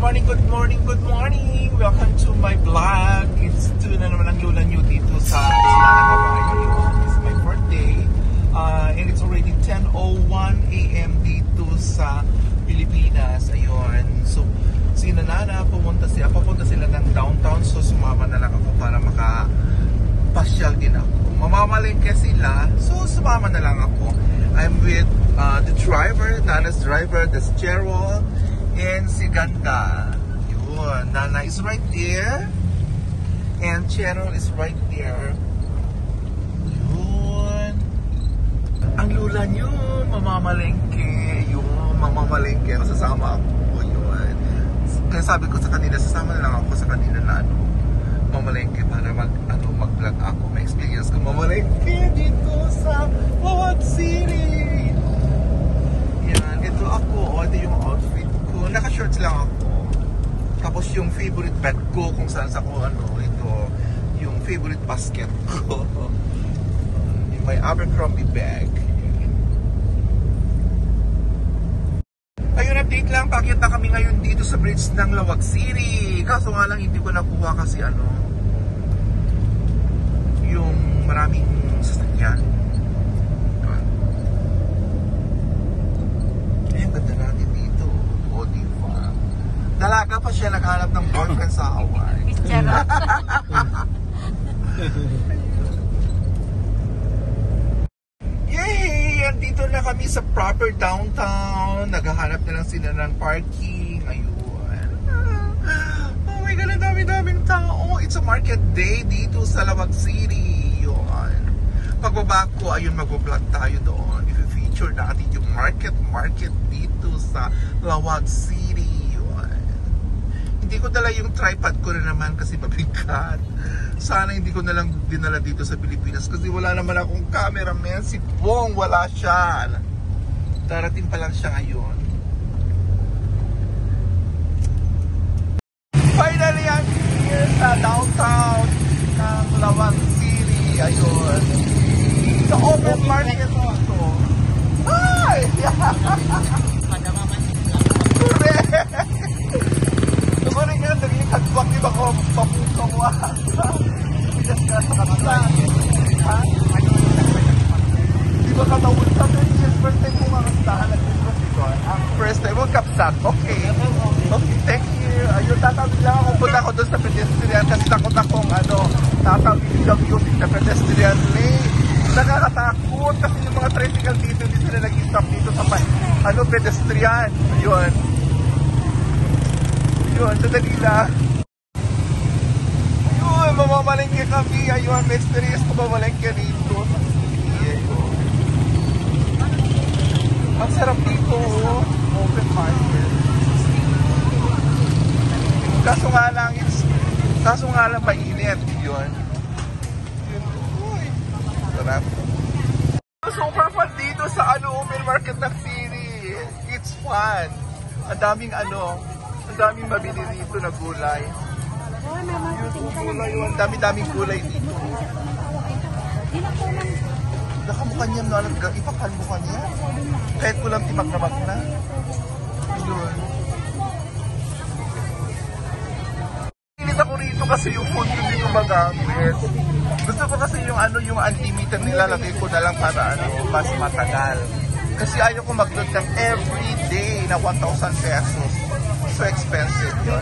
morning, good morning, good morning! Welcome to my vlog. It's na naman ang lula nyo dito sa Isla ng Hawaii. This is my birthday. And it's already 10:01 AM dito sa Pilipinas. Ayun. So, si Nanana, papunta sila ng downtown. So, sumama na lang ako para makapasyal din ako. Mamamalengke sila. So, sumama na lang ako. I'm with the driver, Nana's driver, that's Cheryl. And si Ganda. Yun. Nana is right there. And Cheryl is right there. Yun. Ang lula nyo, mamamalengke. Yung mamamalengke. Sasama ako. Yun. Kaya sabi ko sa kanila, sasama na lang ako sa kanila na mamalengke para mag-vlog ako. May experience ko mamalengke dito sa Lawag City. Yan. Ito ako. Ito yung outfit. Naka-shorts lang ako. Tapos yung favorite bag ko kung saan sa ko ito yung favorite basket ko. Yung may Abercrombie bag. Ayun, update lang. Pakita kami ngayon dito sa bridge ng Lawag City. Kaso nga lang hindi ko nakuha kasi yung maraming sasakyan. Dalaga pa siya, naghanap ng boyfriend sa Hawaii. Yay! Andito na kami sa proper downtown. Naghahanap na lang sila ng parking. Ayun. Oh my God, ang dami-daming tao. It's a market day dito sa Lawag City. Yun. Pagbaba ko, ayun, mag-vlog tayo doon. I-feature natin yung market dito sa Lawag City. Hindi ko dala yung tripod ko na naman kasi mabigat. Sana hindi ko na lang dinala dito sa Pilipinas kasi wala naman akong cameraman. Si Bong, wala siya. Darating pa lang siya ngayon. Finally, I'm here sa downtown ng Lawag City. Ayun. Sa open market ito. Ay! Correct! Siguro nga, naging kadwag di ba ko papunta mo Bigas ka sa kanila. Ha? Di ba katawin sa 20 years birthday ko mga kastahan at first time mo kapsat. Okay. Okay, thank you. Ayun, tatawid lang ako. Punta ko doon sa pedestrian kasi takot akong tatawid lang yung sa pedestrian lane. Nakakatakot kasi yung mga tricycle dito, hindi sila nag-stop dito sa pedestrian. Ayun. Yun, sadali lang. Ayun, mamamalengke kami. Ayun, may experience ko mamalengke dito. Ayun. Ang sarap dito, open market. Kaso nga lang mainit. Yun. Yun. Uy, sarap. Super fun dito sa open market ng city. It's fun. Ang daming mabili dito na gulay. Yung dami-daming gulay dito. Nakamukha niya na ipakalmukha niya. Kahit ko lang timak-ramak na. Yun. Init ako rito kasi yung food ko dito magamit. Gusto ko kasi yung unlimited nilalagay ko na lang para mas matagal. Kasi ayaw ko mag-load ng everyday na 1,000 pesos. So expensive yun.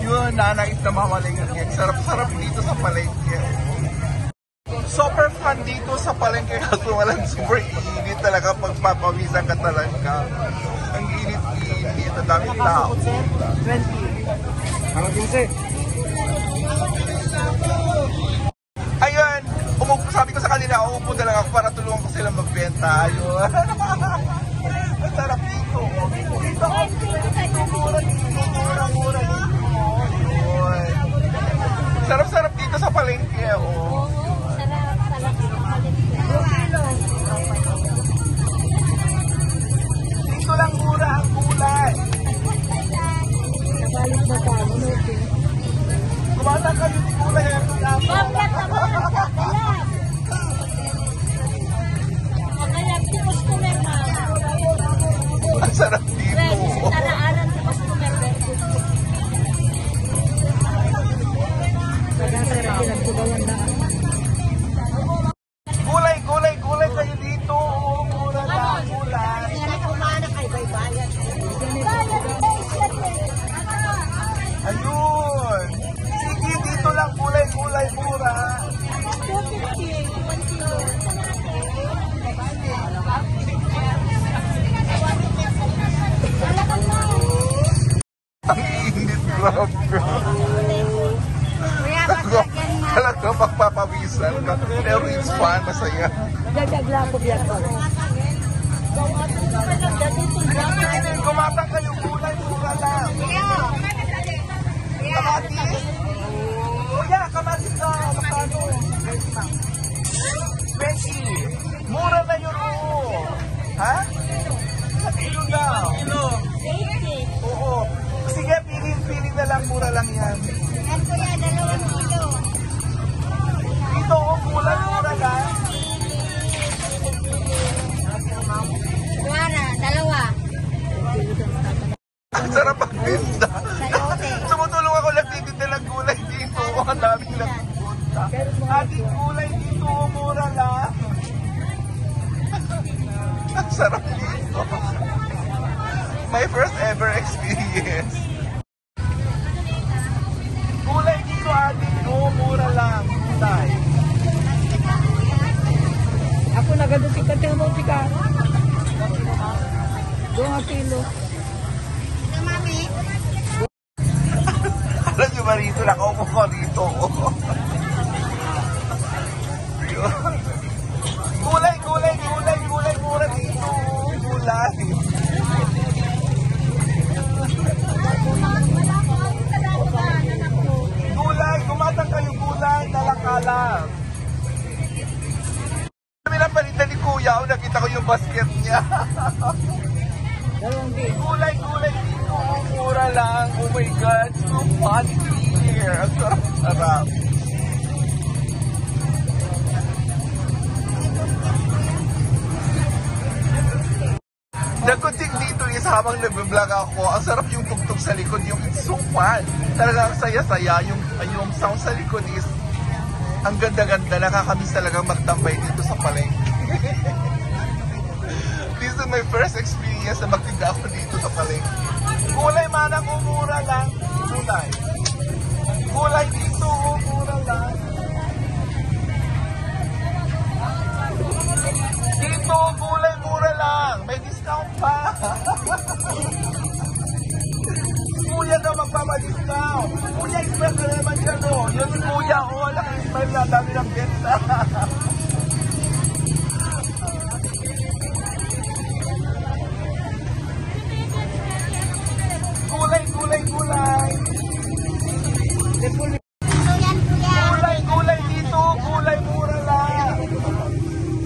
Yun, nanais na mamalengke. Sarap-sarap dito sa palengke. Super fun dito sa palengke kasi walang super init talaga pag papawisan ka talaga. Ang init-init, ang daming tao. 20. Parang 15. Ayun, sabi ko sa kanila, umupo na lang ako para tulungan ko silang magbenta. Ayun. Ang sarap dito. Dito ako. Mura-mura dito. Sarap-sarap dito sa palengke. Oh. Sarap palengke. Dito lang mura ang gulay. Nabalik na tayo. Kumata kayo ng gulay. Bakit naman? Kaya ang sarap dito. Naraanan sa customer. pawisan ka. Pero it's fun, masaya. Gagagla ko biya ko. Kumatang kayo gulay, mura lang. Kamatis? Kuya, kamatis ka. Makano? 20. Mura na yun, oo. Ha? Sa kilo lang. Kilo. 80. Oo. Sige, pili na lang. Mura lang yan. Yan kuya, 2 kilo. Ito, kulay, mura lang. Kuwara, 2. Ang sarap magtinda. Sayote. Tumutulong ako nagtitinda ng gulay dito. Ang daming nagpunta. Ating gulay dito, mura lang. Ang sarap dito. My first ever experience. Gulay dito ating mura lang. Gulay. Ako nagadusikat ng motika. 2 kilo. Mami. Alam nyo ba rito, nakaupo ko rito. Gulay, mura dito. Gulay. Gulay, kumatang kayo gulay, dalakalang. Kami lang palitan ni Kuya, nakita ko yung basket niya. Gulay dito, mura lang. Oh my God, so fun here. Ang sarap-sarap. Nagunting dito is habang nag-vlog ako, ang sarap yung tugtog sa likod, yung it's so fun. Talagang saya-saya, yung sound sa likod is ang ganda-ganda, nakakamiss talagang magtambay dito sa palengke. This is my first experience na magtinda ako dito sa palengke. Gulay manang umura lang, gulay. Gulay dito, umura lang. Dito, gulay mura lang. May discount pa. Kuya daw magpapadiscount. Kuya, express na naman siya, no? Yun si Kuya, naka-express na. Dami ng benta. Gulay. Gulay dito. Gulay mura lang.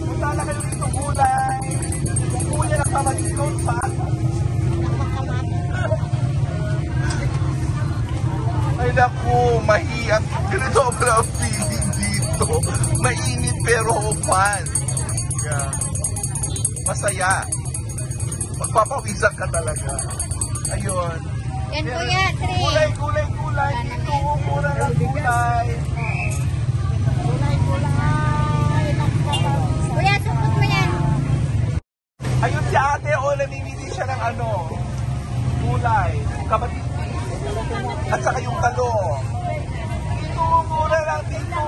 Punta na kayo dito, gulay. Kuya, nagpapadiscount pa. Ay naku, mahiyang. Ganito pala ang feeling dito. Mainit pero fun. Yeah. Masaya. Magpapawisan ka talaga. Ayun. Yan kuya, 3. Gulay. Dito, mura lang gulay. Kuya, supot mo yan. Ayun si ate, namimili siya ng gulay. Kabatis. At saka yung talong. Dito, mura lang dito.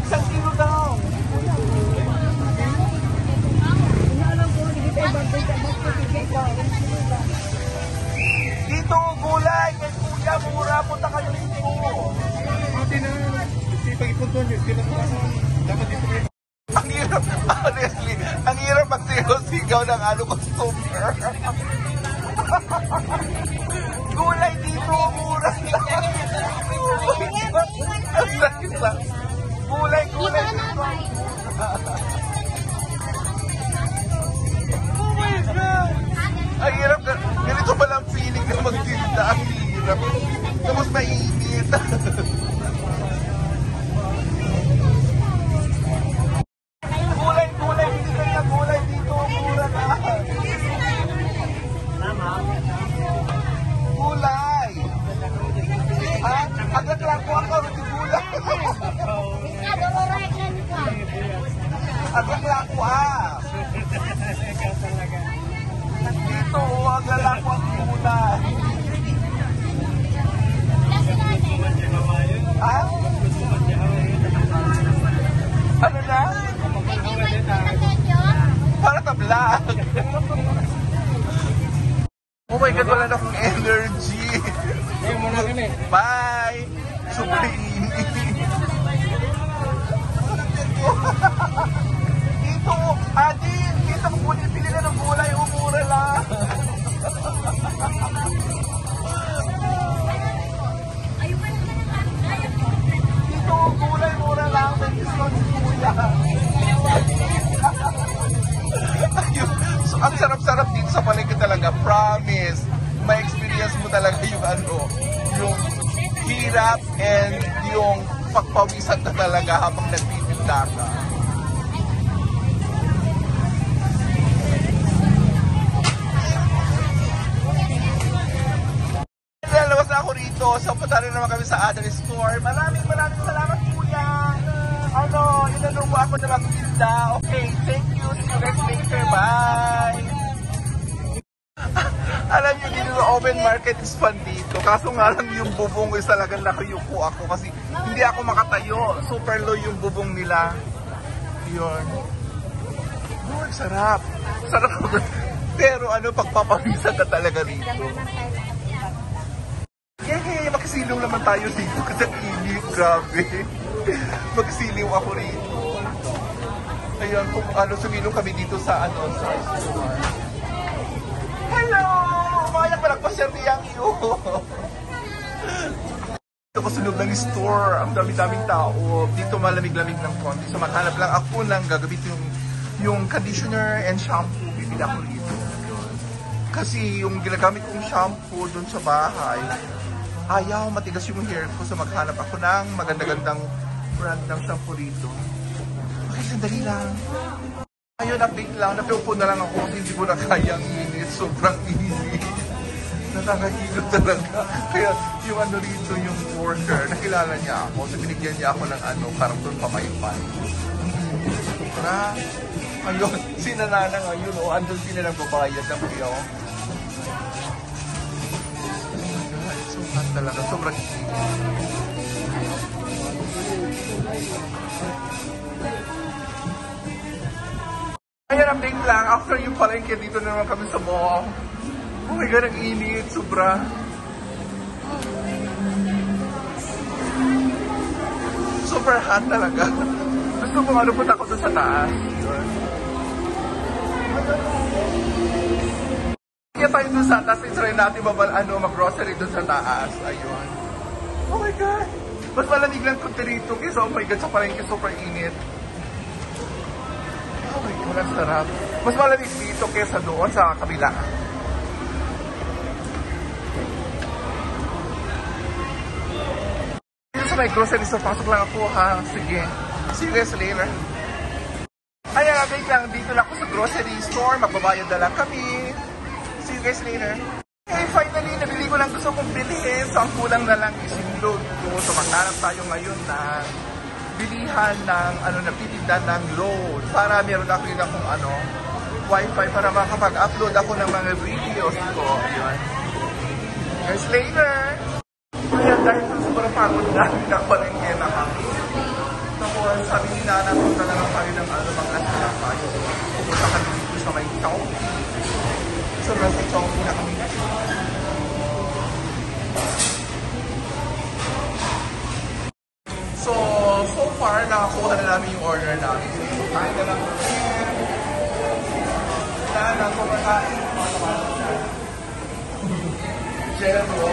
Isang kilo daw. Dito, gulay. Kay Kuya, mura. Punta kayo dito. Hindi na, pag-ipuntuan nyo, sila ko dapat dito kayo. Ang hirap, honestly, ang hirap magsigaw ng customer. Gulay dito, mura lang. Ang sakit lang. Gulay dito. Oh my God! Ang hirap, ganito pala ang feeling na magtinda. Ang hirap. Tapos mainit. Gulay, hindi kanya gulay dito, mura lang. Gulay. Ha? Agad lang po promise, may experience mo talaga yung yung hirap and yung pagpawisan ka talaga habang nagtitinda ka. Lalabas na ako rito, so punta rin naman kami sa other store. Maraming salamat kuya. Inano mo ako na magtinda. Okay, thank you. See you guys later. Bye! Alam niyo, dito sa open market is fun dito. Kaso nga lang yung bubong is talagang nakayuko ako kasi hindi ako makatayo. Super low yung bubong nila. Yun. Oh, sarap. Sarap. Pero pagpapawisan ka talaga rito. Yay! Makisiliw naman tayo dito kasi ang init. Grabe. Magsiliw ako rito. Ayan, kung sumilong kami dito sa sa store. Hello! Umayak pa nagpa-share niyang iyo. Dito ko sa loob ng store. Ang dami-daming tao. Dito malamig-lamig ng konti. So maghanap lang ako ng gagawin yung conditioner and shampoo. Bibili ako rito. Kasi yung ginagamit kong shampoo dun sa bahay, ayaw matigas yung hair ko. So maghanap ako ng maganda-gandang brand ng shampoo rito. Okay, sandali lang. Ayun, update lang. Napiupo na lang ako kasi hindi ko na kayang init. Sobrang init. Nakakahilo talaga. Kaya yung rito, yung worker, nakilala niya ako. So binigyan niya ako ng parang doon pamaypay. Sobra. Ayun, si Nanana ngayon, andun sila nagbabayad ng kuya. So hot talaga. Sobrang init. Ayan, update lang. After yung palengke, dito na naman kami sa mall. Oh my God, ang init. Sobra. Super hot talaga. Gusto ko punta ko doon sa taas. Kaya tayo doon sa taas. I-try natin mag-grocery doon sa taas. Ayun. Oh my God. Mas malamig lang kunti rito. Kaya oh my God, sa palengke super init. Oh my God, ang sarap. Mas malamig dito kesa doon sa kabila. Dito sa may grocery store, pasok lang ako ha. Sige. See you guys later. Ayan, update lang. Dito lang ako sa grocery store. Magbabayad na lang kami. See you guys later. Okay, finally, nabili ko lang gusto kong bilhin. So, ang kulang na lang is yung load ko. So, maghanap tayo ngayon na bilihan ng nagtitinda ng load para meron ako yun akong wifi para makapag-upload ako ng mga videos ko. Ayun. Guys, later! Ayan, dahil sa sobrang pagod na, nakapalengke na kami. Tapos, sabi ni Nana, punta na lang tayo ng mga tayo. Pupunta kami dito sa may Chowking. So, nasa Chowking na kami. So far, nakakuha na namin yung order namin. Kain na lang. Wala na, kumakain. Jello.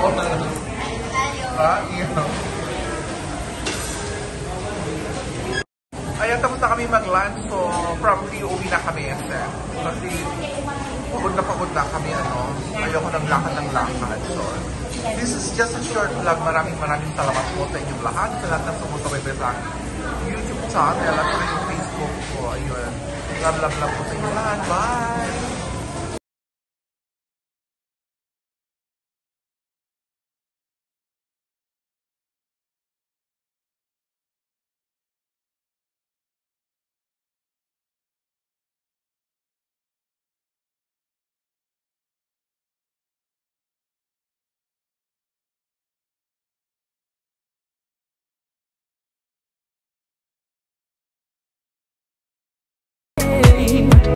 Ayan, tapos na kami mag-lunch. So, probably uwi na kami. Kasi, pagod na kami. Ayoko ng lakad. So, this is just a short vlog. Maraming salamat po sa inyong lahat. Sa lahat ng sumusubaybay sa akin YouTube channel at sa yung Facebook ko. Ayun. Love po sa inyong lahat. Bye!